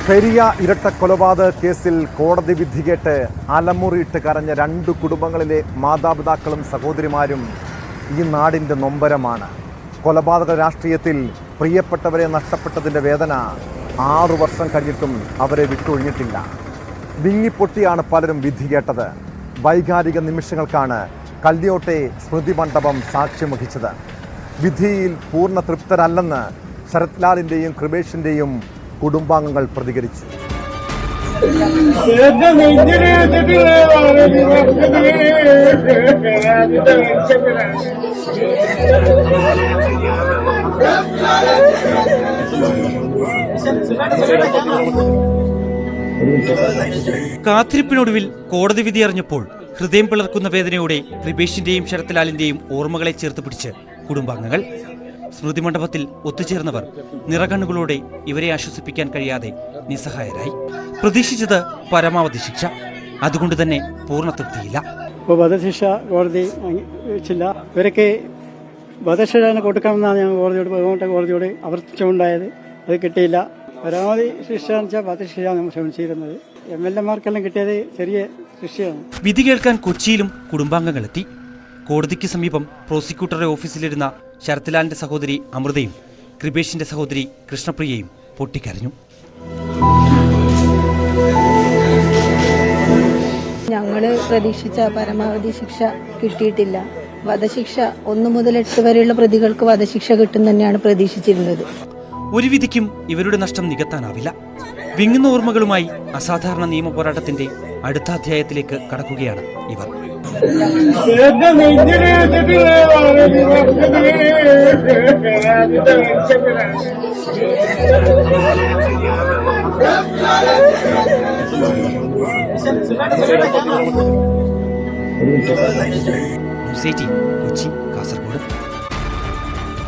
പെരിയ ഇരട്ടക്കൊലപാതക കേസിൽ കോടതി വിധി കേട്ട് അലമുറിയിട്ട് കരഞ്ഞ 2 കുടുംബങ്ങളിലെ മാതാപിതാക്കളും സഹോദരിമാരും ഈ നാടിൻ്റെ നൊമ്പരമാണ്. കൊലപാതക രാഷ്ട്രീയത്തിൽ പ്രിയപ്പെട്ടവരെ നഷ്ടപ്പെട്ടതിൻ്റെ വേദന 6 വർഷം കഴിഞ്ഞിട്ടും അവരെ വിട്ടൊഴിഞ്ഞിട്ടില്ല. വിങ്ങിപ്പൊട്ടിയാണ് പലരും വിധി കേട്ടത്. വൈകാരിക നിമിഷങ്ങൾക്കാണ് കല്യോട്ടെ സ്മൃതി മണ്ഡപം സാക്ഷ്യം വഹിച്ചത്. വിധിയിൽ പൂർണ്ണ തൃപ്തരല്ലെന്ന് ശരത് ലാലിൻ്റെയും കൃപേഷിൻ്റെയും കുടുംബാംഗങ്ങൾ പ്രതികരിച്ചു. കാത്തിരിപ്പിനൊടുവിൽ കോടതി വിധി അറിഞ്ഞപ്പോൾ ഹൃദയം പിളർക്കുന്ന വേദനയോടെ കൃപേഷിന്റെയും ശരത് ലാലിന്റെയും ഓർമ്മകളെ ചേർത്ത് പിടിച്ച് കുടുംബാംഗങ്ങൾ. സ്മൃതി മണ്ഡപത്തിൽ ഒത്തുചേർന്നവർ നിറകണ്ണുകളോടെ ഇവരെ ആശ്വസിപ്പിക്കാൻ കഴിയാതെ നിസ്സഹായരായി. പ്രതീക്ഷിച്ചത് പരമാവധി ശിക്ഷ, അതുകൊണ്ട് തന്നെ പൂർണ്ണ തൃപ്തിയില്ല. വധശിക്ഷ കോടതി വെച്ചില്ല. ഇവരൊക്കെ വധശിക്ഷ കൊടുക്കണമെന്നാണ് ഞാൻ കോടതിയോട് അവർച്ചുണ്ടായത്. അത് കിട്ടിയില്ല. പരമാവധി ശിക്ഷ എന്ന് വെച്ചാൽ വധശിക്ഷയാണ് നമ്മൾ ശ്രമിച്ചിരുന്നത്. MLA-മാർക്കെല്ലാം കിട്ടിയത് ചെറിയ ശിക്ഷയാണ്. വിധി കേൾക്കാൻ കൊച്ചിയിലും കുടുംബാംഗങ്ങളെത്തി. കോടതിക്ക് സമീപം പ്രോസിക്യൂട്ടറുടെ ഓഫീസിലിരുന്ന ശരത് ലാലിന്റെ സഹോദരി അമൃതയും കൃപേഷിന്റെ സഹോദരി കൃഷ്ണപ്രിയയും പൊട്ടിക്കരഞ്ഞു. ഞങ്ങള് പ്രതീക്ഷിച്ച പരമാവധി ശിക്ഷ കിട്ടിയിട്ടില്ല. വധശിക്ഷ 1 മുതൽ 8 വരെയുള്ള പ്രതികൾക്ക് വധശിക്ഷ കിട്ടും തന്നെയാണ് പ്രതീക്ഷിച്ചിരുന്നത്. ഒരു വിധിക്കും ഇവരുടെ നഷ്ടം നികത്താനാവില്ല. വിങ്ങുന്ന ഓർമ്മകളുമായി അസാധാരണ നിയമ പോരാട്ടത്തിന്റെ അടുത്ത അധ്യായത്തിലേക്ക് കടക്കുകയാണ് ഇവർ. കൊച്ചി, കാസർഗോഡ്.